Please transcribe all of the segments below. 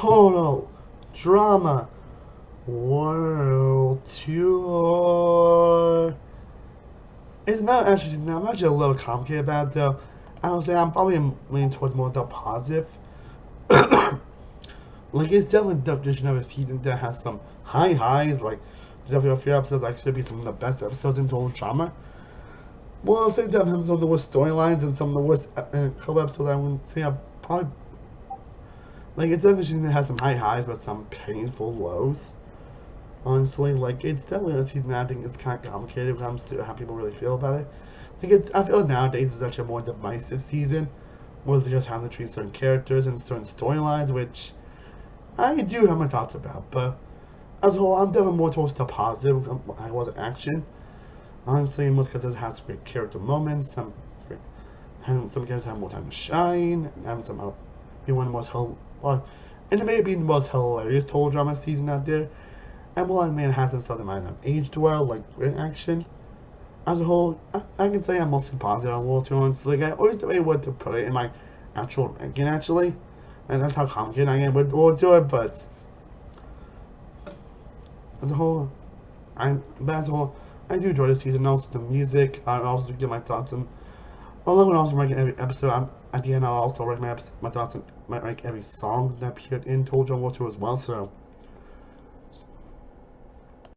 Total Drama World Tour. It's not actually, I'm actually a little complicated about it though. I would say I'm probably leaning towards more the positive. Like, it's definitely the definition of a season that has some high highs, like, definitely a few episodes, like, should be some of the best episodes in total drama. Well, I'll say that have some of the worst storylines and some of the worst couple episodes I would say are probably, like, it's definitely that has some high highs, but some painful lows. Honestly, like, it's definitely a season that I think it's kind of complicated when it comes to how people really feel about it. Like, I feel like nowadays it's actually a more divisive season, more than just having to treat certain characters and certain storylines, which I do have my thoughts about, but as a whole, I'm definitely more towards the positive than I was action. Honestly, most characters have great character moments, some characters have more time to shine, and some be one of the most, well, and it may be the most hilarious total drama season out there. And while man has himself in mind, aged well, like great action. As a whole, I can say I'm mostly positive on World Tour. Like, I always debate what to put it in my actual ranking, actually. And that's how complicated I am with World Tour, but as a whole, I do enjoy this season. Also, the music, I also give my thoughts on. Although when I also ranking every episode, at the end I'll also rank my thoughts on rank every song that appeared in Total Drama World Tour as well. So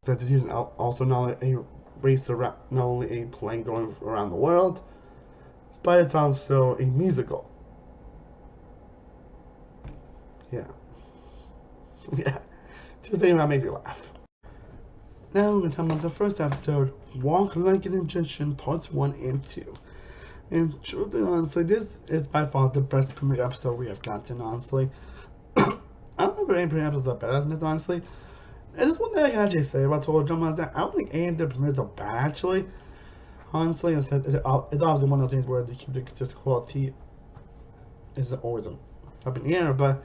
that this season also not a race around, not only a plane going around the world, but it's also a musical. Yeah, yeah. Just thinking about made me laugh. Now we're going to talk about the first episode, Walk Like an Egyptian, Parts 1 and 2. And truly, honestly, this is by far the best premiere episode we have gotten, honestly. I don't remember any premiere episodes are better than this, honestly. And there's one thing I can actually say about Total Drama is that I don't think any of the premieres are bad, actually. Honestly, it's obviously one of those things where the consistent quality isn't always up in the air, but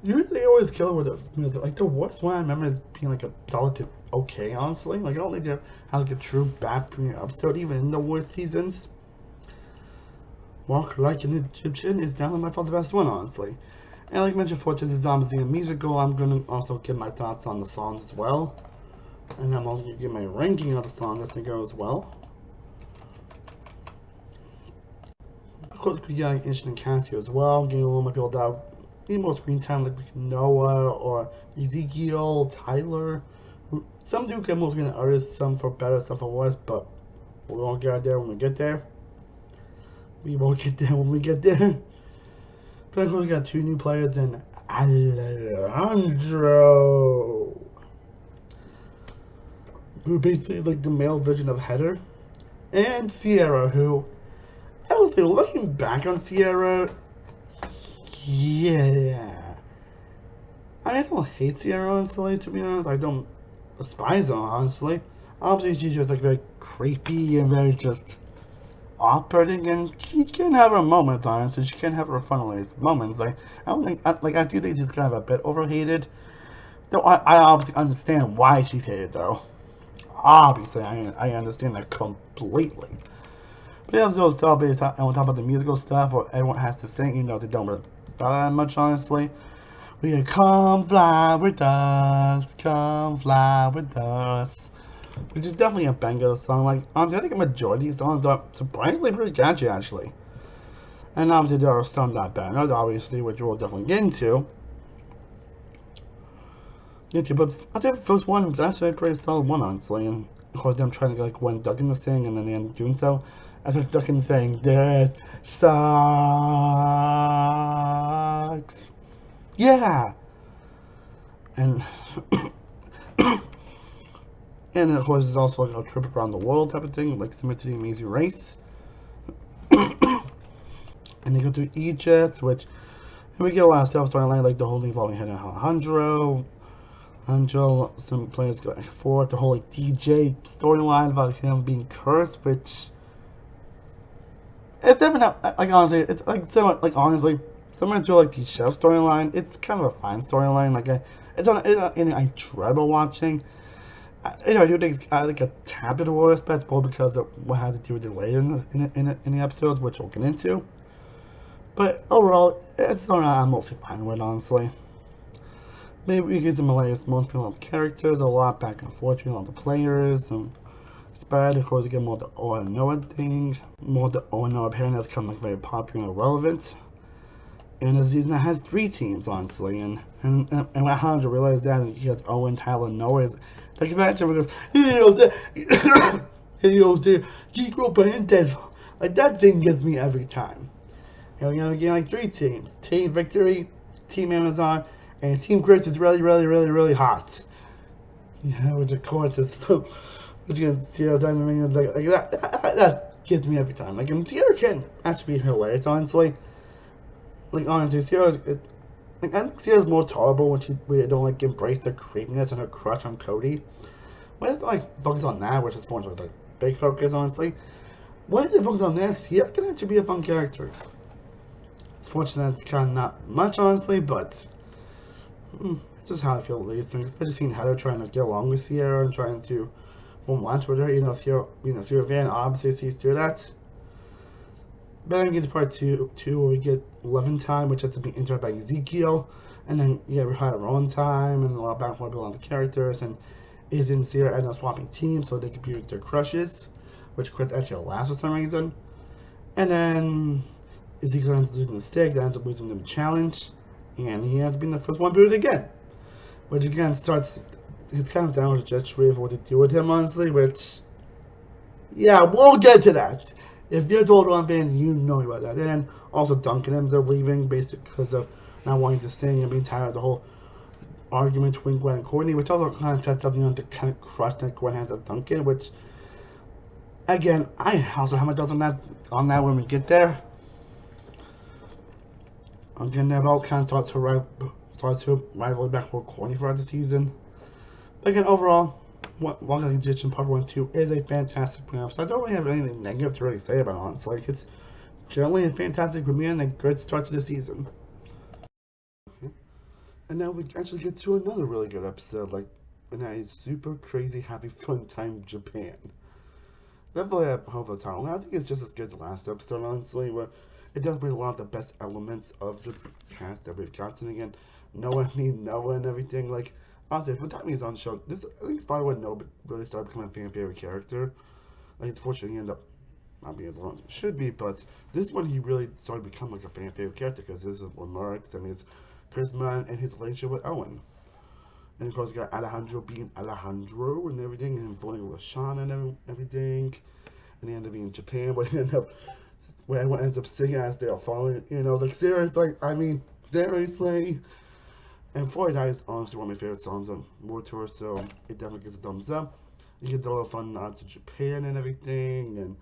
usually they always kill it with the, like, the worst one I remember is being like a solid to okay, honestly. Like, I don't think they have like a true bad premiere episode, even in the worst seasons. Walk Like an Egyptian is definitely by far the best one, honestly. And like I mentioned before, since it's obviously a musical, I'm gonna also give my thoughts on the songs as well. And I'm also gonna give my ranking of the songs as they go as well. Of course, we got an interesting cast here as well, getting a little more people out. Need more screen time like Noah or Ezekiel, Tyler. Some do get more screen than others, some for better, some for worse, but we won't get there when we get there. We won't get there when we get there. But of course, we got two new players in Alejandro, who basically is like the male version of Heather, and Sierra, who I would say, looking back on Sierra, yeah. I don't hate Sierra, honestly, to be honest. I don't despise her, honestly. Obviously, she's just like very creepy and very just off-putting, and she can have her moments, honestly. She can have her fun moments. Like, I don't think, I do think she's kind of a bit overhated. Though I obviously understand why she's hated, though. Obviously, I understand that completely. But yeah, so stuff, I want to talk about the musical stuff, or everyone has to sing, you know, they don't really that much, honestly. We can come fly with us, which is definitely a banger song. Like, honestly, I think a majority of songs are surprisingly pretty catchy, actually. And obviously, there are some that bangers, obviously, which we'll definitely get into. But I think the first one was actually a pretty solid one, honestly. And of course, them trying to get like Gwen Duncan to sing, and then they end up doing so. As with Duncan saying, "This sucks." Yeah. And and of course, it's also like a trip around the world type of thing, like similar to the Amazing Race. And they go to Egypt, which and we get a lot of stuff storyline, like the whole thing involving Heather and Alejandro. Angel, some players go forward, the whole like DJ storyline about him being cursed, which it's definitely not, like, honestly, it's like similar, like, honestly, similar to like the chef storyline. It's kind of a fine storyline. Like, it's not anything I dread watching. You know, I do think it's like a tad bit worse, but it's more because of what had to do with it later in the episodes, which we'll get into. But overall, it's something I'm mostly fine with, honestly. maybe we get some layers most people on the characters, a lot back and forth between all the players. It's bad, of course, you get more the O and Noah thing. More the O and Noah pairing that's become like very popular and relevant. And a season that has 3 teams, honestly. And when Alejandro realized that, and he has Owen, Tyler, and Noah, is like imagine because he knows that he knows that Kiko Parente's like that thing gets me every time. And we're gonna get like 3 teams: Team Victory, Team Amazon, and Team Chris is really, really, really, really hot. Yeah, which of course is which you can see as I'm like that gets me every time. Like and Sierra can actually be hilarious, honestly. Like honestly, Sierra, like I think Sierra's more tolerable when we don't like embrace the creepiness and her crush on Cody. When it's like focus on that, which is more like big focus, honestly. When it focus on this, Sierra can actually be a fun character. It's fortunate it's kind of not much, honestly, but it's just how I feel these things. Especially seeing Heather trying to get along with Sierra and trying to lunch with her. Sierra Van obviously sees through that. But then we get to part two where we get 11 time, which has to be interrupted by Ezekiel. And then, yeah, we had our own time and a lot of back and forth on the characters. And Izzy and Sierra end up swapping teams so they could be with their crushes, which Chris actually allows for some reason. And then Ezekiel ends up losing the stick, that ends up losing the challenge. And he ends up being the first one booted again. Which again starts his countdown with a trajectory of what to do with him, honestly, which, yeah, we'll get to that. If you're told one fan, you know about that. And then also Duncan ends up leaving basically because of not wanting to sing and being tired of the whole argument between Gwen and Courtney, which also kind of sets up, the kind of crush that Gwen has of Duncan, which, again, I also have my thoughts on that when we get there. Again, that all kind of starts to rival back with Courtney throughout the season. But again, overall, Welcome to Egyptian Part 1 and 2 is a fantastic premiere. So I don't really have anything negative to really say about it, honestly. Like, it's generally a fantastic premiere and a good start to the season. And now we actually get to another really good episode, and that is Super Crazy Happy Fun Time Japan. Definitely a hell of a title. I think it's just as good as the last episode, honestly, where it does bring a lot of the best elements of the cast that we've gotten again. Noah and everything. Like, honestly, for the time he's on the show, I think it's probably when Noah really started becoming a fan favorite character. Like, unfortunately, he ended up not being as long as it should be, but this is when he really started to become like a fan favorite character because this is what Marks and his charisma and his relationship with Owen. And of course, you got Alejandro being Alejandro and everything, and falling with Shauna and everything. And he ended up being in Japan, but he ended up, when everyone ends up singing as they are falling, it's like, seriously, seriously. And Before I Die is honestly one of my favorite songs on World Tour, so it definitely gets a thumbs up. You get the little fun nods to Japan and everything, and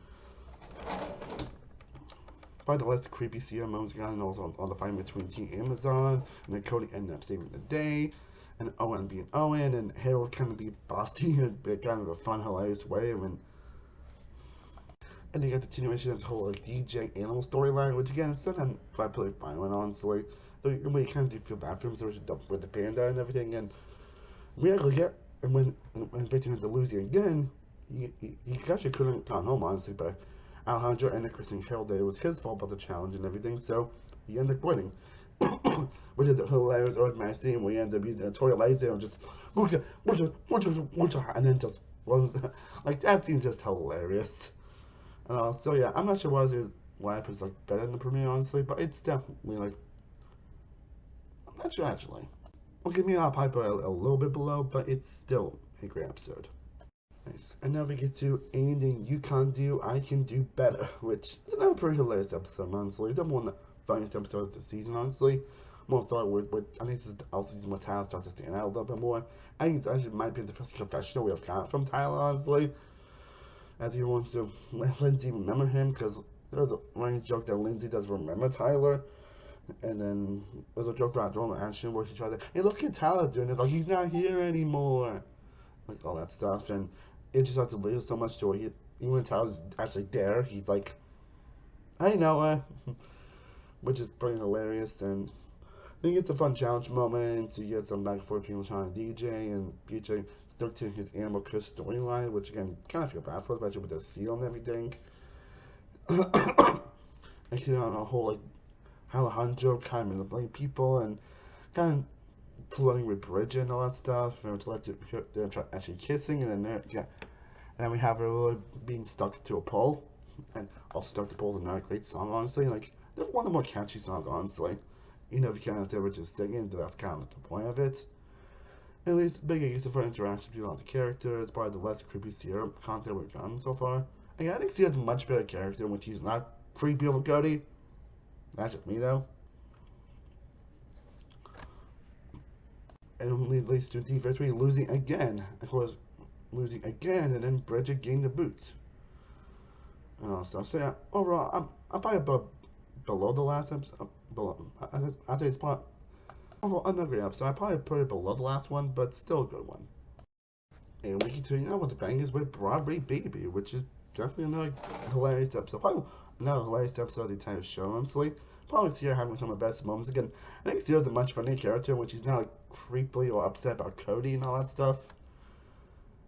by the less creepy Sierra moments got, and also on the fight between Team Amazon, and then Cody ended up saving the day, and Owen being Owen, and Harold kind of be bossy in kind of a fun, hilarious way, and they got the continuation of the whole DJ animal storyline, which again, it's not completely fine with, honestly. We kind of do feel bad for him, so we should dump with the panda and everything, and we actually get, and when Victor ends up losing again, he actually couldn't have gone home, honestly, but Alejandro and Kristen Harold, it was his fault about the challenge and everything, so he ended up winning. Which is a hilarious automatic scene where he ends up using a toy laser and just, and then just runs, like, that scene's just hilarious. So yeah, I'm not sure why I put better than the premiere, honestly, but it's definitely I'm not sure actually. Well, give me a Piper a little bit below, but it's still a great episode. Nice. And now we get to anything you can't do, I can do better, which is another pretty hilarious episode, honestly. Definitely one of the funniest episodes of the season, honestly. More start with I think this is also season where Tyler starts to stand out a little bit more. I think it actually might be the first confessional we have gotten from Tyler, honestly. As he wants to let Lindsay remember him, because there's a running joke that Lindsay does remember Tyler. And then there's a joke about Drama Action where she tried to, hey, let's get Tyler doing this. Like, he's not here anymore. Like, all that stuff. And it just starts to lead so much to where even when Tyler's actually there, he's like, I know, which is pretty hilarious. And I think it's a fun challenge moment. So you get some back and forth people trying to DJ, and BJ stuck to his Animal Curse storyline, which again, kind of feel bad for, especially with the seal and everything. And on a whole, Alejandro kind of manipulating people and kind of flirting with Bridget and all that stuff, and to let them try actually kissing, and then yeah, and then we have her really being stuck to a pole, and I'll Stuck to Pole is not a great song, honestly. Like, it's one of the more catchy songs, honestly. You know, if you can't understand what you're singing, but that's kind of the point of it. At least bigger use of her interaction between all the characters, probably the less creepy Sierra content we've gotten so far. Again, I think Sierra's a much better character when she's not creepy over Cody. That's just me though. And it leads to D53 losing again. Of course, losing again, and then Bridget getting the boots. And all stuff. So yeah, overall, I'm probably below the last episode. I say it's probably overall another great episode. I probably put it below the last one, but still a good one. And we continue on with the bangers with Broadway Baby, which is definitely another hilarious episode. Probably another hilarious episode of the entire show, honestly. Probably Sierra having some of the best moments. Again, I think Sierra's a much funnier character when she's not like creepily or upset about Cody and all that stuff.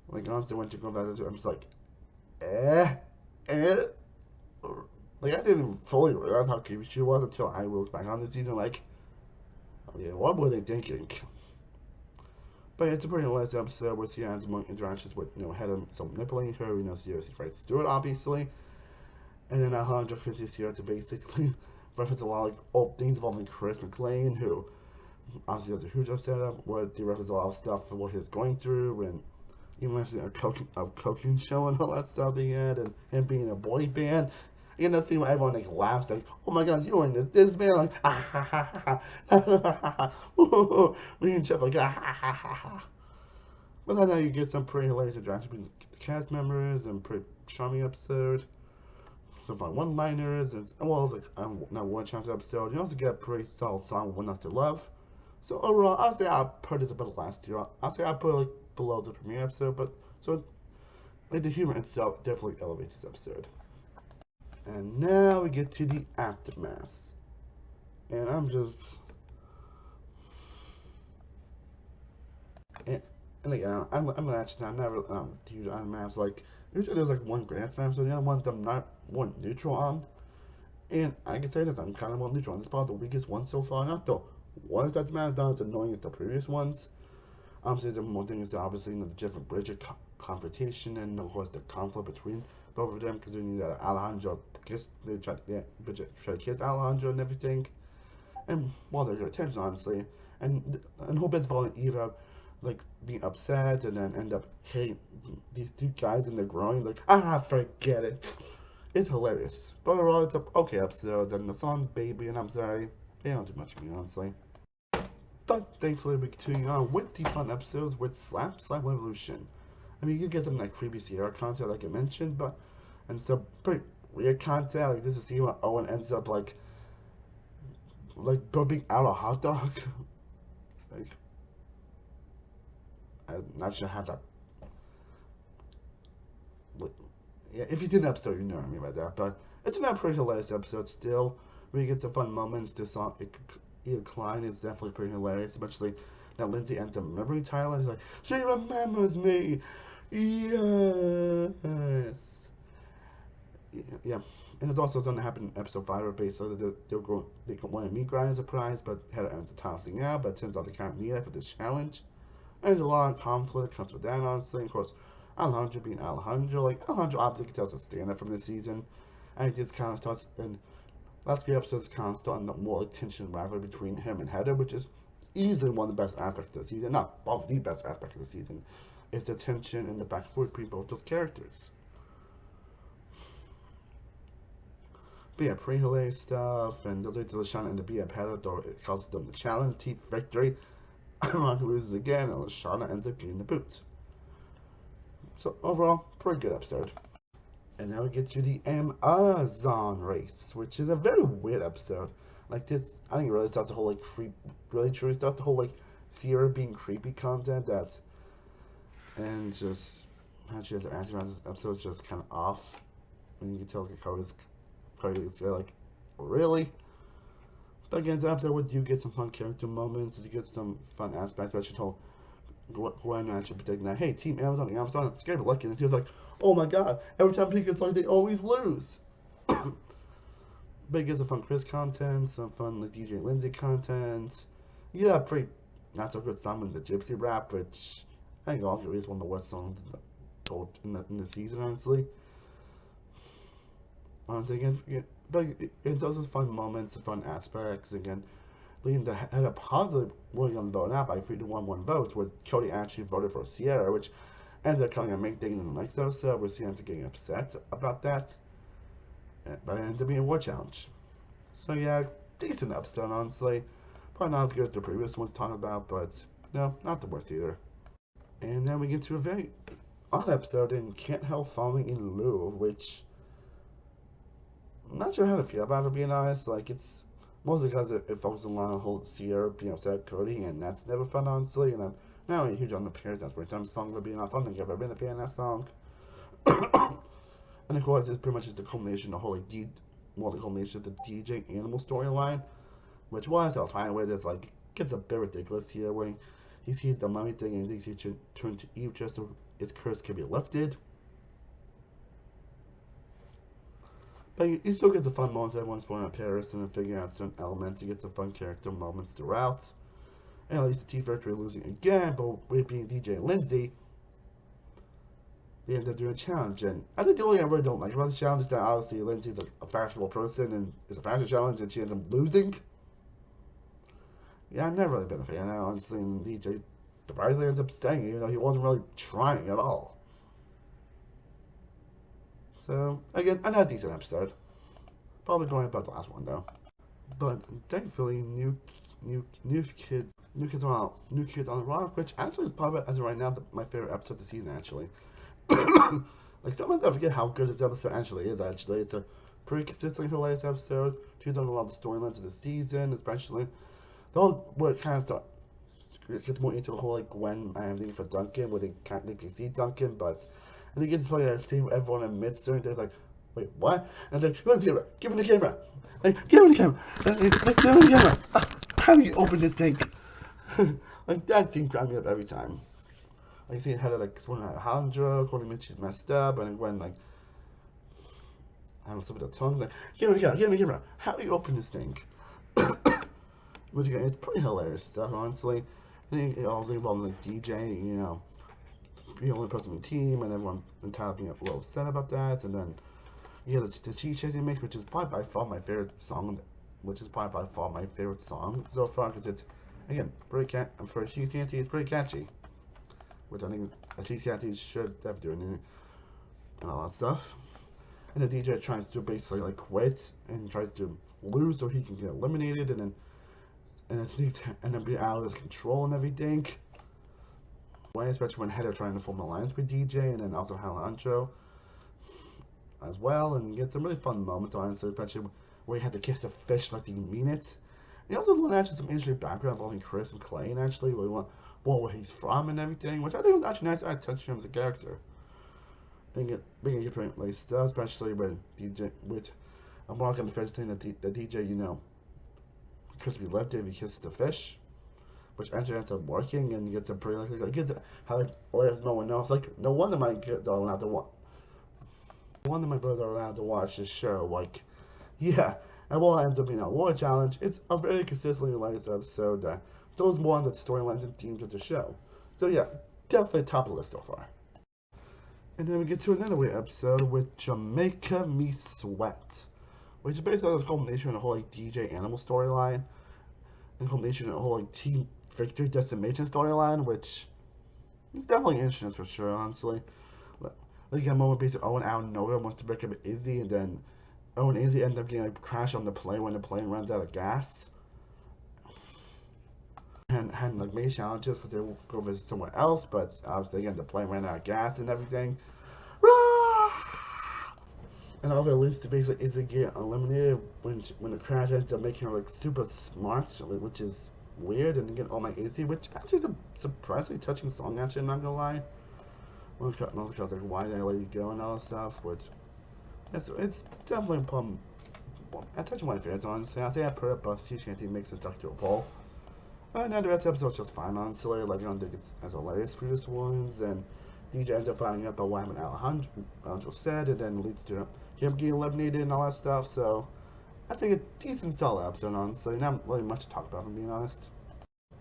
Like, honestly, when she comes back to it, I'm just like, eh, eh. Like, I didn't fully realize how creepy she was until I looked back on the season, like, oh yeah, what were they thinking? But it's a pretty hilarious episode where Sierra has more interactions with, Hedda, some manipulating her, Sierra fights Stuart, obviously. And then Alejandro convinces Sierra to basically reference a lot of old things involving Chris McLean, who obviously has a huge upset of where they reference a lot of stuff for what he's going through, and even referencing a cooking show and all that stuff they had, and him being a boy band. You know, that scene where everyone like laughs, like, "Oh my God, you're in this band!" Like, ah ha ha ha ha, me and Jeff like, ah ha ha ha ha. But then now you get some pretty hilarious interactions between the cast members and pretty charming episode. Some fun one-liners, and well, it's like not one chapter episode. You also get a pretty solid song with One Else to Love. So overall, I'll say I put it about last year. I'll say I put it like below the premiere episode, but so like the humor itself definitely elevates this episode. And now we get to the aftermaths, and and again, I'm actually not really huge on maps. Like usually there's like one grand map, so the other ones I'm not one neutral on. And I can say this, I'm kind of more neutral on. This is probably the weakest one so far. Not the worst that the map's not as annoying as the previous ones. Obviously, the more things is obviously the different Bridget confrontation and of course the conflict between both of them because we need Alejandro Bridget try to kiss Alejandro and everything. And well, there's your attention honestly, and whole bit's involving Eva like being upset and then end up hitting these two guys in the groin like forget it. It's hilarious. But overall it's a okay episode and the song's Baby and I'm sorry, they don't do much for me honestly. But thankfully we continue on with the fun episodes with Slap Revolution. I mean you get some like creepy Sierra content like I mentioned, but and some pretty weird content like this is when Owen ends up like burping out a hot dog. Like I'm not sure how that. Yeah, if you've seen the episode, you know what I mean by that. But it's not a pretty hilarious episode still. We get some fun moments. This song, Edith Klein is definitely pretty hilarious, especially that Lindsay ends up remembering Tyler. He's like, she remembers me. Yes. Yeah. And it's also something that happened in episode 5 where basically they want to meet Grind as a prize, but Hedda ends up tossing out. But it turns out they can't need it for this challenge. And there's a lot of conflict comes with that, honestly. Of course, Alejandro being Alejandro. Like, Alejandro obviously can tell us a stand-up from this season. And it just kind of starts, and last few episodes kind of starting the more tension rivalry between him and Hedda, which is easily one of the best aspects of the season. Not one of the best aspects of the season. It's the tension and the back and forth between both those characters. But yeah, pretty hilarious stuff, and those lead to Lashana and the Bia Pedal, though it causes them the challenge, team victory. Ron loses again, and Lashana ends up getting the boots. So overall, pretty good episode. And now we get to the Amazon race, which is a very weird episode. Like this, I think it really starts the whole like really truly starts the whole like Sierra being creepy content that, and just actually the acting around this episode is just kind of off. And you can tell Cody's like, really? But again, this episode would you get some fun character moments, you get some fun aspects, but she told Gwen actually predicting that, hey, Team Amazon, it's scared of lucky, and he was like, oh my god, every time Pika gets like they always lose. But it gets some fun Chris content, some fun like DJ Lindsay content. Yeah, pretty not so good song in the Gypsy Rap, which I think also is one of the worst songs in the season, honestly. Honestly, again, but it's also fun moments, fun aspects. Again, leading to had a positive William vote out by 3 to 1 votes, where Cody actually voted for Sierra, which ended up coming a main thing in the next episode, where Sierra's getting upset about that, but it ended up being a war challenge. So yeah, decent episode, honestly. Probably not as good as the previous ones talked about, but no, not the worst either. And then we get to a very odd episode in Can't Help Falling in Love, which I'm not sure how to feel about it, being honest. Like, it's mostly because it focuses a lot on whole Sierra being upset at Cody, and that's never fun, honestly. And I'm not really huge on the Paris Dance Breakdown song, but being honest, I don't think I've ever been a fan of that song. And of course, it's pretty much just the culmination of the whole, the culmination of the DJ Animal storyline, which was, I was fine with. It's like, gets a bit ridiculous here, where he sees the mummy thing and thinks he should turn to Eve just so his curse can be lifted. But he still gets the fun moments everyone's pulling on Paris and then figuring out certain elements. He gets some fun character moments throughout. And at least the T-Factory losing again, but with being DJ and Lindsay, they end up doing a challenge. And I think the only thing I really don't like about the challenge is that obviously Lindsay's a fashionable person and it's a fashion challenge and she ends up losing. Yeah, I've never really been a fan of that, honestly, and DJ surprisingly ends up staying, even though he wasn't really trying at all. So, again, another decent episode. Probably going about the last one, though. But thankfully, new kids on the rock, which actually is probably as of right now my favorite episode of the season. Actually, like sometimes I forget how good this episode actually is. Actually, it's a pretty consistently hilarious episode. She's done a lot of the storylines of the season, especially the whole where it kind of starts gets more into the whole like Gwen and everything for Duncan, where they can see Duncan, but and they get to play a scene where everyone admits certain things like, wait, what? And then give me the camera, like give me the camera, like, give me the camera. How do you open this thing? Like that scene cracked me up every time. Like seeing Heather like swearing at Alejandro, calling me she's messed up, and then Gwen like having some of the tongue like, give me the camera, give me the camera. How do you open this thing? Which again, it's pretty hilarious stuff, honestly. And it all involving like DJ, you know, the only person on the team, and everyone entirely being a little upset about that. And then yeah, the cheat sheet they make, which is probably by far my favorite song, so far, because it's again pretty for a cheat sheet, it's pretty catchy, which I think a cheat sheet should have doing and all that stuff. And the DJ tries to basically like quit and tries to lose so he can get eliminated, and then be out of control and everything. Especially when Heather trying to form an alliance with DJ, and then also Alejandro as well, and get some really fun moments, honestly, especially where he had to kiss the fish like he mean it. He also learned actually some interesting background involving Chris and Clay, actually, where he's from and everything, which I think was actually nice. I touched him as a character. Being a different like stuff, especially with DJ with I'm walking the fish saying that the DJ, you know, Chris be left if he kisses the fish, which actually ends up working and gets a pretty like gets how like no one knows. Like no wonder my kids are allowed to watch. No wonder my brothers are allowed to watch this show. Like, yeah, and what ends up being a war challenge. It's a very consistently nice episode that shows more on the storylines and themes of the show. So yeah, definitely top of the list so far. And then we get to another weird episode with Jamaica Me Sweat, which is basically the culmination of the whole like DJ Animal storyline, and culmination of the whole like Team Victory Decimation storyline, which is definitely interesting for sure, honestly. Like a moment basically Owen out of nowhere wants to break up with Izzy, and then Owen and Izzy end up getting like crashed on the plane when the plane runs out of gas. And had like made challenges because they will go visit somewhere else, but obviously again the plane ran out of gas and everything. And all that leads to basically Izzy get eliminated when the crash ends up making her like super smart, which is weird. And again, all my Izzy, which actually is a surprisingly touching song. Actually, I'm not gonna lie. Well, because like why did I let you go and all that stuff, which it's definitely I touch my favorites, honestly. I say I put it, but she can't makes it stuck to a pole. Another episode's just fine, honestly. Like I don't think it's as hilarious as previous ones. And DJ ends up finding out about what happened to Alejandro said, and then leads to him getting eliminated and all that stuff. So I think a decent solid episode, honestly. Not really much to talk about, if I'm being honest.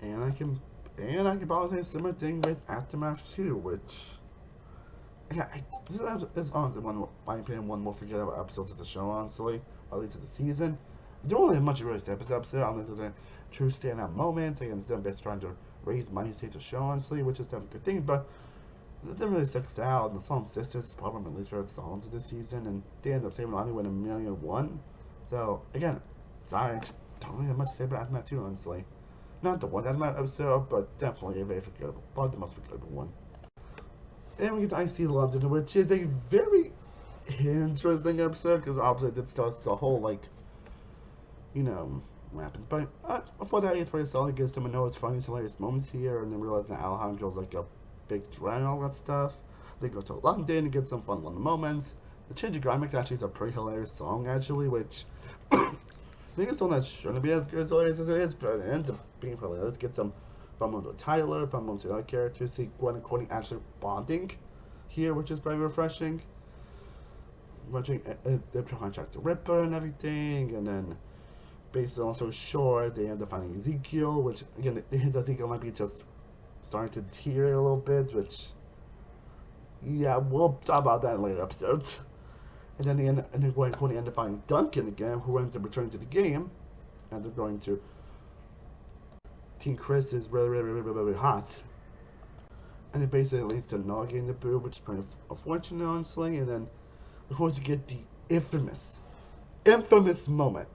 And And I could probably say a similar thing with Aftermath 2, which, yeah, this is honestly one, my opinion, one more forgettable episodes of the show, honestly, at least of the season. I don't really have much to really say about this episode. I don't think there's any true standout moments. Again, it's them basically trying to raise money to save the show, honestly, which is definitely a good thing, but it didn't really sucks out. And the song Sisters is probably my least favorite songs of this season, and they end up saving only with 1,000,001. So, again, sorry, I just don't really have much to say about Aftermath 2, honestly. Not the one Aftermath episode, but definitely a very forgettable, probably the most forgettable one. And we get to I See London, which is a very interesting episode, because obviously it starts the whole, like, you know, what happens. But before that, it's pretty solid. It gives them a know it's funny, hilarious moments here, and then realize that Alejandro's like a big threat and all that stuff. They go to London and get some fun London moments. The Change of Garments actually is a pretty hilarious song, actually, which I think it's one that shouldn't be as good as hilarious as it is, but it ends up being hilarious. Get some fun moments with Tyler, fun moments with other characters. See Gwen and Courtney actually bonding here, which is very refreshing. They're trying to track the Ripper and everything, and then basically also sure they end up finding Ezekiel, which again they hint Ezekiel might be just starting to deteriorate a little bit, which yeah, we'll talk about that in later episodes. And then Gwen and Courtney end up finding Duncan again, who ends up returning to the game, ends up going to Team Chris is really hot. And it basically leads to Noah getting the boo, which is pretty unfortunate, honestly. And then, of course, you get the infamous moment.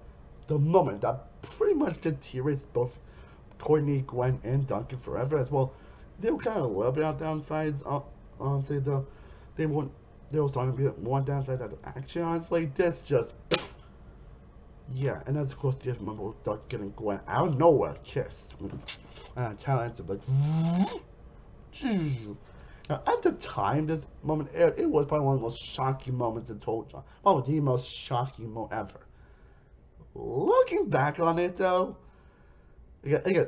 The moment that pretty much deteriorates both Courtney, Gwen, and Duncan forever as well. They were kind of a little bit on downsides, honestly, though. They were starting to be more downside than action, honestly. This just, yeah. And that's, of course, the moment with Duncan and Gwen out of nowhere kiss. Talent of like, now, at the time this moment aired, it was probably one of the most shocking moments in total. Probably the most shocking moment ever. Looking back on it, though, again,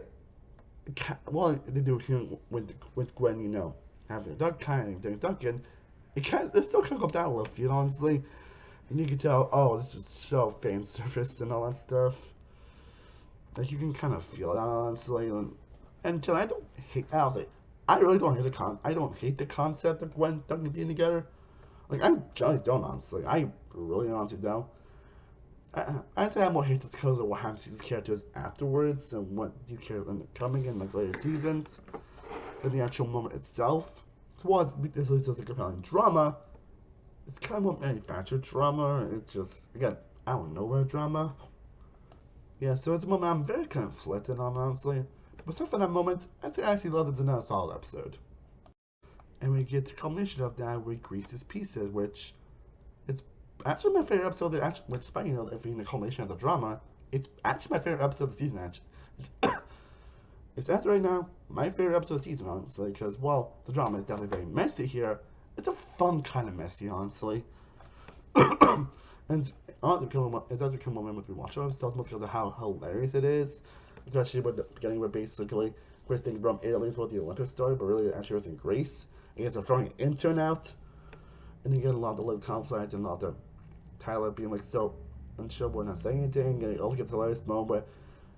well, they do here with Gwen, you know, having a duck kind of thing, Duncan, it still kind of comes out a little feel, honestly. And you can tell, oh, this is so fan service and all that stuff. Like, you can kind of feel that, honestly. And I don't hate, honestly, I really don't hate the concept of Gwen and Duncan being together. Like, I generally don't, honestly. I really honestly don't. I say I more hate this because of what happens to these characters afterwards and what these characters end up coming in like later seasons than the actual moment itself. So while this is just a compelling drama, it's kind of more manufactured drama. It's just, again, I don't know where drama. Yeah, so it's a moment I'm very conflicted on, honestly. But so for that moment, I say I actually love it's another solid episode. And we get the culmination of that with Grease's Pieces, which it's actually my favorite episode. Which, despite it being the culmination of the drama, it's actually my favorite episode of the season. Actually, it's as right now my favorite episode of the season, honestly. Because while the drama is definitely very messy here, it's a fun kind of messy, honestly. And it's as become a moment we watch it, mostly because of how hilarious it is, especially with the beginning where basically Chris thinks from Italy is what the Olympics started, but really actually was in Greece. And guess they're throwing an intern out, and you get a lot of the little conflict and a lot of Tyler being like so unsure but not saying anything, and it also gets the hilarious moment where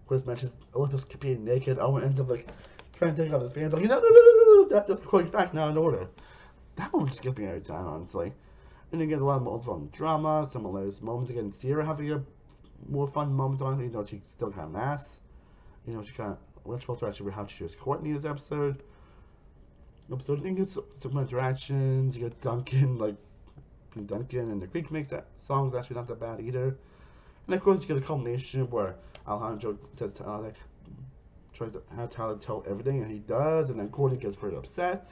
Chris mentions Olympus being naked. Owen ends up like trying to take off his pants, like no, that's going back now in order. That one just gets me every time, honestly. And you get a lot of moments from drama, some hilarious moments. Again, Sierra having a more fun moments on it, even though she's still kind of an ass. You know, she kind of we're supposed to actually how she chose Courtney this episode. You get some interactions. You get Duncan, like Duncan, and the Greek makes that song's actually not that bad either. And of course, you get a culmination where Alejandro says to Tyler, tries to have Tyler tell everything, and he does, and then Courtney gets very upset.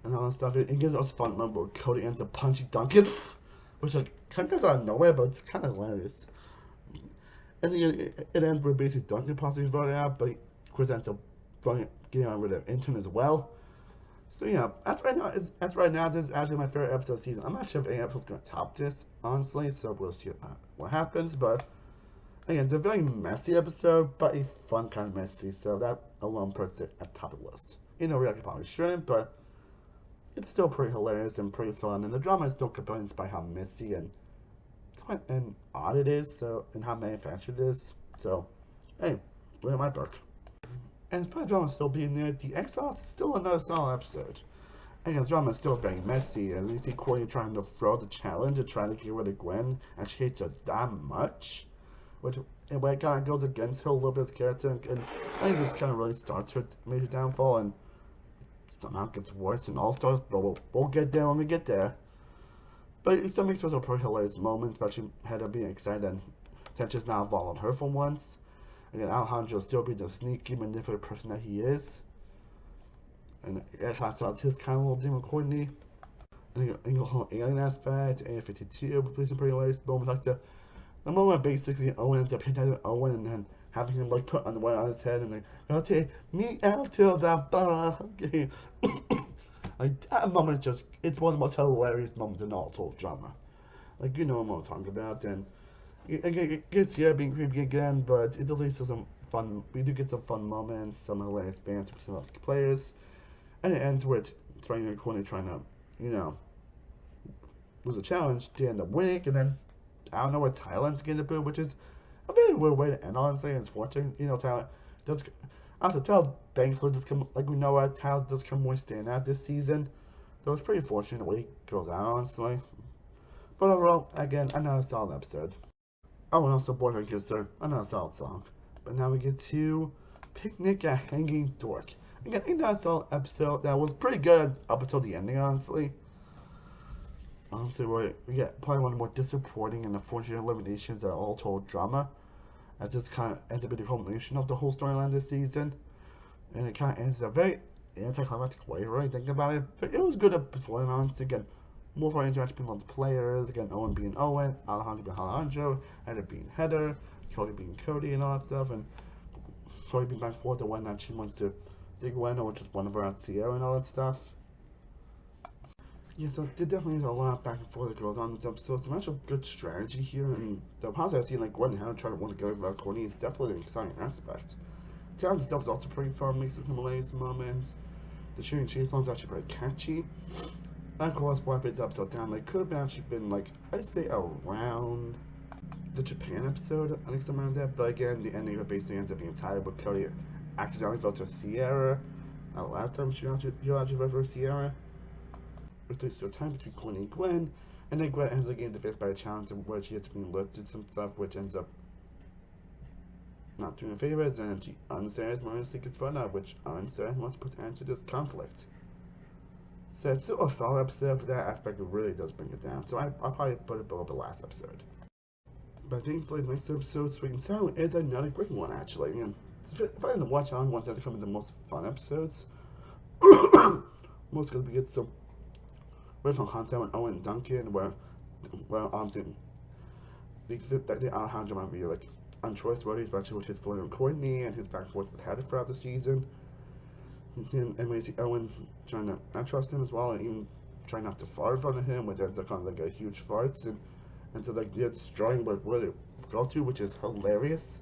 And all that stuff. It gives us a fun moment where Cody ends up punching Duncan, which like kind of out of nowhere, but it's kind of hilarious. And then it ends with basically Duncan possibly voted out, but Chris ends up getting on rid of intern as well. So yeah, that's right now. This is actually my favorite episode of the season. I'm not sure if any episode's gonna top this, honestly. So we'll see what happens. But again, it's a very messy episode, but a fun kind of messy. So that alone puts it at the top of the list. You know, we probably shouldn't, but it's still pretty hilarious and pretty fun. And the drama is still compelling despite how messy and odd it is. So and how manufactured it is. So, hey, look at my book. And despite drama still being there, the X-Files is still another solid episode. And the drama is still very messy, as you see Courtney trying to throw the challenge and trying to get rid of Gwen, and she hates her that much. Which, in a way, kind of goes against her a little bit as a character, and I think this kind of really starts her major downfall, and somehow it gets worse in All Stars, but we'll get there when we get there. But some makes for some pretty hilarious moments, especially Heather being excited and Tension's now following her for once. Again, Alejandro still being the sneaky, manipulative person that he is. And it has his kind of little thing with Courtney. And the whole alien aspect, Area 52, with some pretty hilarious moments like the moment basically Owen ends up hitting Owen and then having him like put underwear on his head and like, I'll take me out to the bar. Like that moment it's one of the most hilarious moments in all total drama. Like you know what I'm talking about, and it gets here being creepy again, but it does lead to some fun. We do get some fun moments, some hilarious bands between the players, and it ends with trying to corner trying to, you know, lose a challenge to end up winning, and then I don't know where Thailand's getting the boot, which is a very weird way to end. Honestly, and it's fortunate, you know, Thailand does. Also, Thailand thankfully does come like we know Thailand does come more stand out this season. Though it's pretty fortunate the way it goes out, honestly. But overall, again, another solid episode. Oh, and also Born Kisser, another solid song. But now we get to Picnic at Hanging Dork. Again, another solid episode that was pretty good up until the ending, honestly. Honestly, we get probably one of the more disappointing and unfortunate eliminations of all told drama. That just kind of ends up being the culmination of the whole storyline this season. And it kind of ends in a very anticlimactic way, really thinking about it. But it was good up before, and honestly, again, more for interaction between the players. Again, Owen being Owen, Alejandro being Alejandro, Heather being Heather, Cody being Cody, and all that stuff. And Cody being back and forth to when that she wants to see Gwen, which is one of her at Sierra and all that stuff. Yeah, so there definitely is a lot back and forth that goes on in this episode. Some actual good strategy here, and the positive I've seen, like Gwen and Hannah trying to want to go about Courtney is definitely an exciting aspect. Talent stuff is also pretty fun, makes some hilarious moments. The shooting cheese song is actually very catchy. And of course, what this episode down, like, could have actually been, like, I'd say around the Japan episode, I think somewhere around there. But again, the ending of it basically ends up being tied with Cody accidentally votes for Sierra. Last time he actually voted for Sierra. Which leads to a time between Courtney and Gwen, and then Gwen ends up getting defeated by a challenge where she has to be lifted some stuff, which ends up not doing her favors, and she understands Morrissey gets found out, which understands wants to put an end to this conflict. So it's still a solid episode, but that aspect really does bring it down. So I'll probably put it below the last episode. But thankfully, the next episode, Sweet and Sour, is another great one, actually. And it's fun to watch on once that's becoming the most fun episodes. Most because we get some right from Hunter and Owen and Duncan, where obviously the Alejandro might be like untrustworthy, especially with his flirting with Courtney and his back and forth with Heather throughout the season. And we see Owen trying to not trust him as well, and even trying not to fart in front of him, which ends up kind of like a huge farts, and so like they're destroying what they go to, which is hilarious.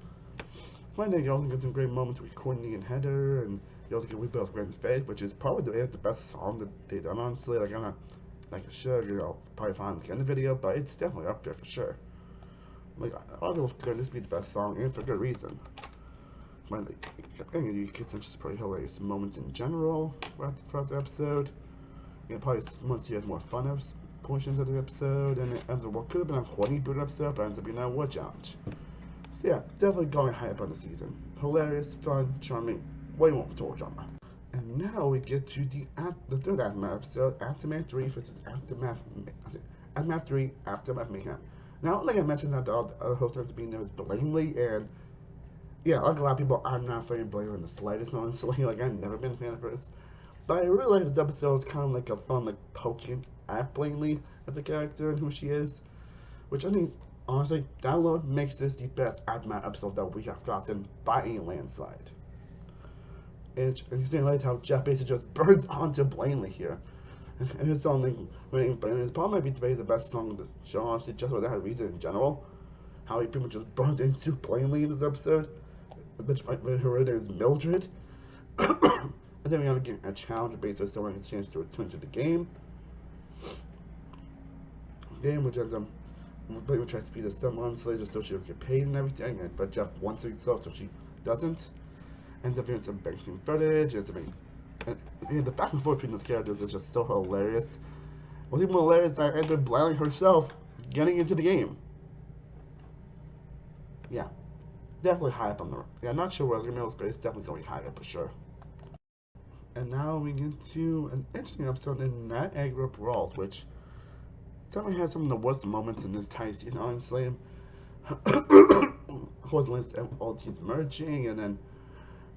But then you also get some great moments with Courtney and Heather, and you also get We Built Gwen's Faith, which is probably the best song that they've done, honestly. Like, I'm not like a sure, you know, probably find the end of the video, but it's definitely up there for sure. Like, a lot of people consider this to be the best song, and for good reason. But like, you get some just pretty hilarious moments in general throughout the episode. You probably once you have more fun portions of the episode, and it ends up what could have been a horny boot episode, but ends up being a wood challenge. So yeah, definitely going high up on the season. Hilarious, fun, charming, way more total drama. And now we get to the third Aftermath episode, Aftermath 3 versus Aftermath 3, Aftermath Mayhem. Now, like I mentioned, that the other host ends up being known as Blaney, and yeah, like a lot of people, I'm not a fan of Blaney in the slightest, honestly. Like, I've never been a fan of hers. But I really like this episode. It's kind of like a fun, like, poking at Blaney as a character and who she is. Which I think, honestly, that alone makes this the best Aftermath episode that we have gotten by a landslide. And you see like how Jeff basically just burns onto Blaney here. And his song, like, Blaney, probably might be today the best song of the show, honestly, just for that reason in general. How he pretty much just burns into Blaney in this episode. Which her name is Mildred. And then we have to get a challenge based on someone gets a chance to return to the game. Which ends up Blaney tries to beat us some honestly just so she'll get paid and everything, but Jeff wants it so she doesn't. ends up doing some banking footage, and the back and forth between those characters is just so hilarious. What's even hilarious is that I ended up blinding herself getting into the game. Yeah, definitely high up on the. Yeah, I'm not sure where I was gonna be, but it's definitely going high up for sure. And now we get to an interesting episode in Night Agro Brawls, which definitely has some of the worst moments in this entire season, honestly. Hold list all teams merging, and then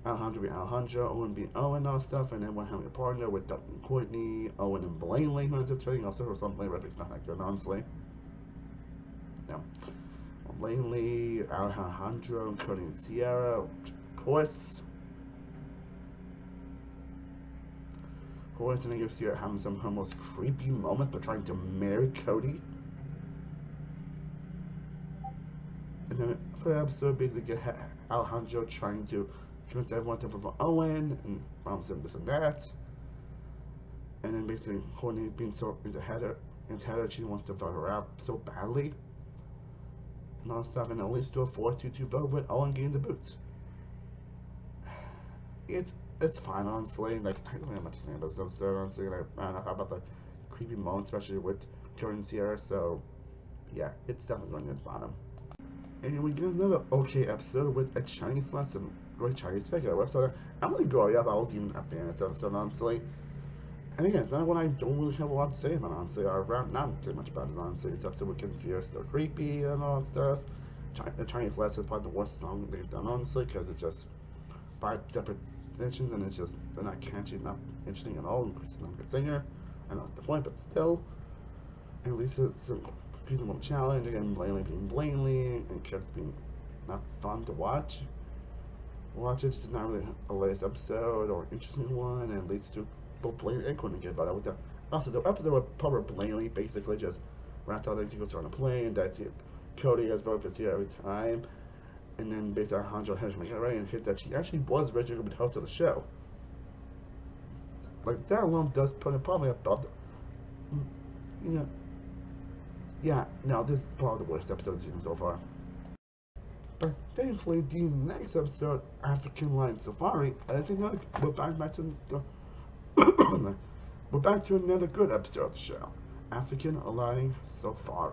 Alejandro being Alejandro, Owen being Owen, and all stuff, and then one having a partner with Doug and Courtney, Owen and Blaney, who ends up trading also for something. It's not that good, honestly. No. Blaney, Alejandro, Cody and Sierra, of course. And I give Sierra having some of her most creepy moments, but trying to marry Cody. And then for the episode, basically get Alejandro trying to convince everyone to vote for Owen and promise him this and that. And then basically Courtney being so into Heather, she wants to vote her out so badly. And all stuff, and at least do a 4-2-2 vote with Owen getting the boots. It's fine, honestly. Like, I don't have much to say about this episode, honestly. I don't know about the creepy moments, especially with Jordan and Sierra. So, yeah, it's definitely going to the bottom. And we get another okay episode with a Chinese lesson, or a Chinese figure episode. I'm really growing up. I was even a fan of this episode, honestly. And again, it's not one I don't really have a lot to say about, honestly. Or not too much about it, honestly. This episode with Kim Sierra still creepy and all that stuff. The Chinese lesson is probably the worst song they've done, honestly, because it's just 5 separate mentions, and it's just, they're not catchy, not interesting at all. She's not a good singer, and that's the point, but still. And at least it's a reasonable challenge. Again, Blaney being Blaney, and Kurt's being not fun to watch. It's just not really a latest episode or interesting one, and leads to both Blaney and Courtney get about it. With the episode with Papa Blaney basically just rats out things, he goes on a plane, that's it. Cody has voted for Sierra every time. And then basically Alejandro Henderson get ready and hit that she actually was originally going to be the host of the show. Like, that alone does put it probably above the, yeah, no, this is probably the worst episode of the season so far. But thankfully, the next episode, African Lion Safari, I think we're back to the we're back to another good episode of the show, African Lion Safari.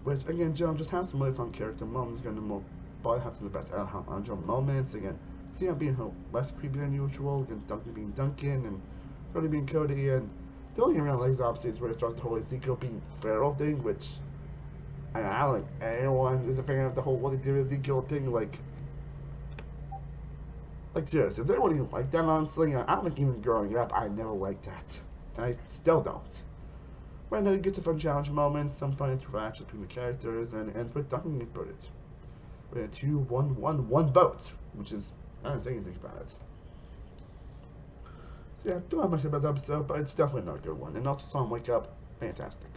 Which, again, Joe just has some really fun character moments. Again, probably have some of the best Alejandro moments. Again, Sia being less creepy than usual. Again, Duncan being Duncan, and Cody being Cody. And the only around legs opposite is where it starts the whole Ezekiel being feral thing, which I don't think anyone is a fan of the whole what they do Ezekiel thing. Like seriously, if anyone even like that, honestly, I don't think even growing up, I never liked that. And I still don't. Right now, you get some fun challenge moments, some fun interaction between the characters, and ends with Duncan getting voted. We had 2-1-1-1 vote, which is, I don't say anything about it. So yeah, don't have much about this episode, but it's definitely not a good one. And also, Song Wake Up, fantastic.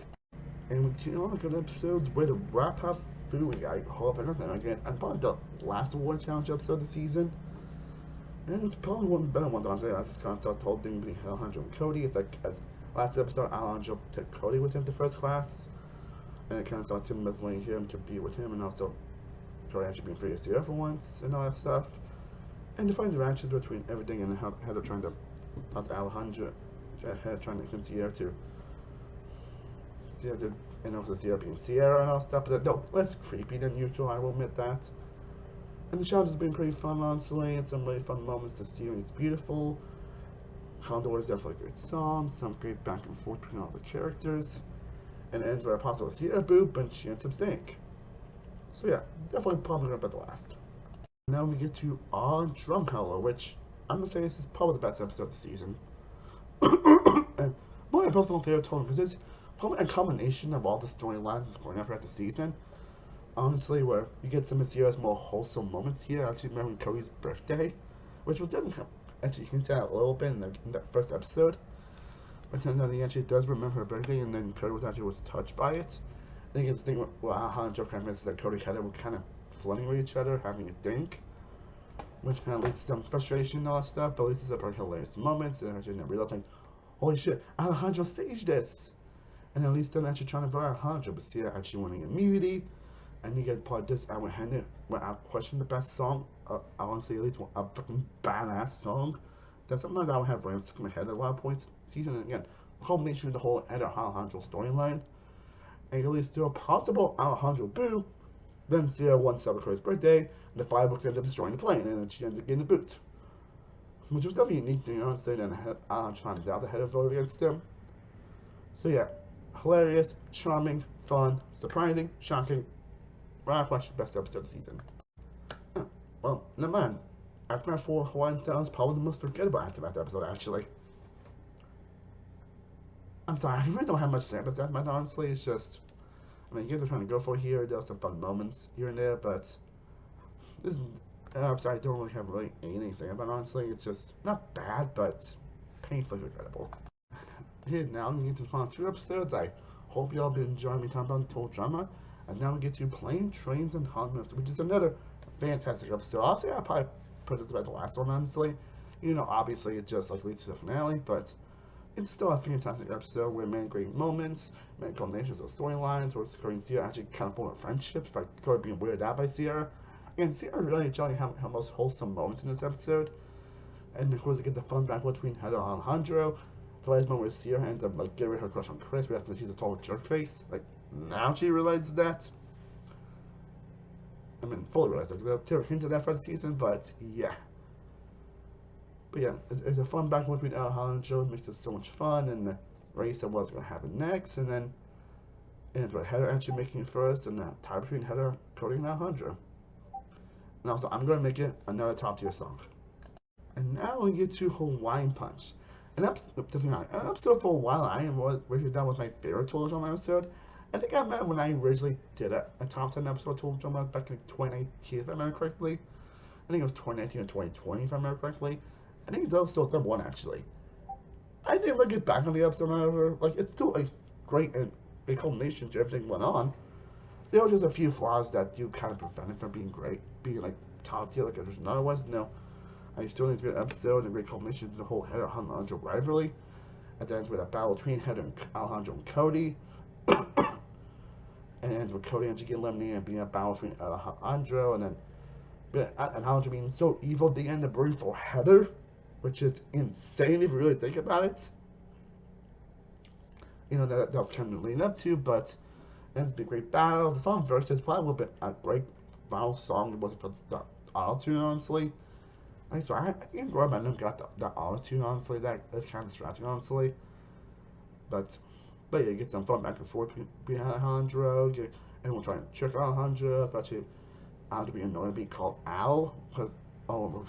And we continue on the good episodes with Rapha Fui. I hope anything again. And probably the last award challenge episode of the season. And it's probably one of the better ones, honestly. I just kind of started the whole thing between Alejandro and Cody. It's like, as last episode, Alejandro took Cody with him to first class, and it kind of starts him letting him to be with him, and also Cody actually being free of Sierra for once, and all that stuff. And the fun interactions between everything, and how they're trying to talk to Alejandro, trying to convince Sierra to and also Sierra being Sierra and all stuff, but no, less creepy than usual, I will admit that. And the challenge has been pretty fun, honestly, and some really fun moments. The series is beautiful. Condor is definitely a great song, some great back and forth between all the characters, and it ends with a possible Sierra boob, but she ends up staying. So yeah, definitely probably about the last. Now we get to On Drumheller, which I'm gonna say this is probably the best episode of the season. And one of my personal favorite tone, because it's probably a combination of all the storylines that's going on throughout the season. Honestly, where you get some of Sierra's more wholesome moments here. I actually remember Cody's birthday, which was definitely actually hinted at a little bit in that first episode. But turns out he actually does remember her birthday, and then Cody was touched by it. I think it's the thing where Alejandro kind of mentions that Cody had it were kind of flirting with each other, having a think, which kind of leads to some frustration and all that stuff. But at least it's a pretty hilarious moments, and I actually never realized, like, holy shit, Alejandro staged this. And at least they're actually trying to vote Alejandro, but Sierra actually winning immunity. And you get part of this, I went handed where I questioned the best song honestly at least a freaking badass song that sometimes I would have rams stuck in my head at a lot of points. Season and again, culmination of the whole Ed Alejandro storyline, and at least do a possible Alejandro boo. Then Sierra wants to celebrate his birthday, and the fireworks ends up destroying the plane, and then she ends up getting the boot. Which was definitely a unique thing, honestly, and Alejandro finds out the head of voted against him. So yeah, hilarious, charming, fun, surprising, shocking. Rock Watch best episode of the season. Oh, well, never mind. Aftermath 4 Hawaiian Style is probably the most forgettable Aftermath episode, actually. I'm sorry, I really don't have much to say about Aftermath, honestly. It's just, I mean, you guys are trying to go for here. There are some fun moments here and there, but this is an episode I don't really have really anything to say about, honestly. It's just not bad, but painfully regrettable. Here now, we get to the final 2 episodes. I hope y'all been enjoying me talking about the total drama. And now we get to Plane, Trains, and Automobiles, which is another fantastic episode. Honestly, I'll probably put this about the last one, honestly. You know, obviously, it just like leads to the finale, but it's still a fantastic episode with many great moments, many culminations of storylines, where Corey and Sierra actually kind of form a friendship by Corey being weirded out by Sierra. And Sierra really enjoying how most wholesome moments in this episode. And of course, we get the fun battle between Heather and Alejandro. The last moment where Sierra ends up like getting her crush on Chris, but after she's a total jerk face. Like, now she realizes that. I mean, fully realizes that. There were hints of that for the season, but yeah. But yeah, it's a fun back and forth between Alejandro. It makes it so much fun, and Ray said what's going to happen next, and then it ends with Heather actually making it first, and the tie between Heather, Cody, and Alejandro. And also, I'm going to make it another top tier song. And now we get to Hawaiian Punch. An episode for a while I am originally done with my favorite Total Drama episode. I think I meant when I originally did a top 10 episode of Total Drama back in 2019, if I remember correctly. I think it was 2019 or 2020, if I remember correctly. I think it's episode number 1, actually. I didn't look it back on the episode, however. Like, it's still a great and a culmination to everything that went on. There were just a few flaws that do kind of prevent it from being great, being like top tier like it otherwise. No, I still think it's a good episode and a great culmination to the whole Heather Alejandro rivalry. It ends with a battle between Heather and Alejandro and Cody. And it ends with Cody actually getting eliminated and being a battle between Alejandro and then Alejandro being so evil at the end of Bree for Heather, which is insane if you really think about it. You know, that was kind of leading up to, but it ends up a great battle. The song Versus probably would have been a great final song. It wasn't for the auto-tune, honestly. I swear, I even growing up, I never got the auto-tune, honestly. That's kind of distracting, honestly. But yeah, you get some fun back and forth between Alejandro. Everyone trying to trick Alejandro, especially Alejandro being annoyed to be called Al. Because, we're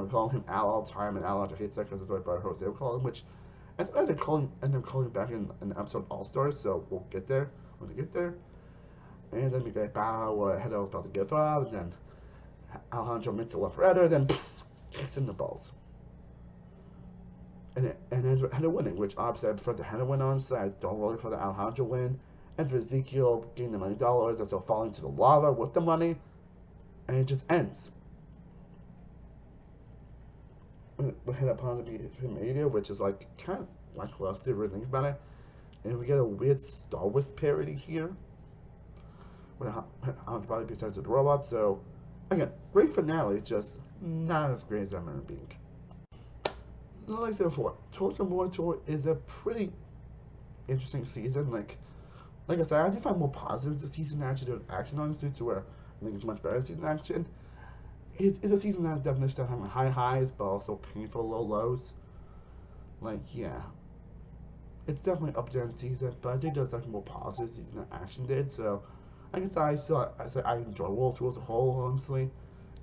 calling him Al all the time, and Alejandro hates that because it's what brother Jose would call him, which I ended up calling back in the episode All Stars, so we'll get there when we get there. And then we get a battle where Heather was about to give up, and then Alejandro makes a left rudder, then kicks in the balls. And ends with Heather winning, which obviously I prefer the Heather win on, so I don't really prefer the Alejandro win. Ends with Ezekiel getting the $1 million, and so falling to the lava with the money, and it just ends. We hit upon the media, which is like kind of lackluster if you think about it. And we get a weird Star Wars parody here. When Alejandro probably besides the robot, so again, great finale, just not as great as I remember being. Like I said before, Total War Tour is a pretty interesting season. Like I said, I do find more positive this season than actually doing action on this, to where I think it's much better season action. It's a season that has definition of having high highs, but also painful low lows. Like, yeah. It's definitely up there in season, but I think there's like more positive season than action did, so I guess I enjoy World Tour as a whole, honestly.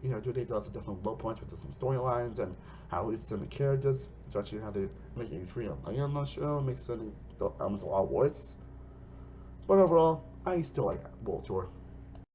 You know, there are definitely low points with some storylines and how it's some characters, especially how they make Adrian on the show, makes the elements a lot worse. But overall, I still like World Tour.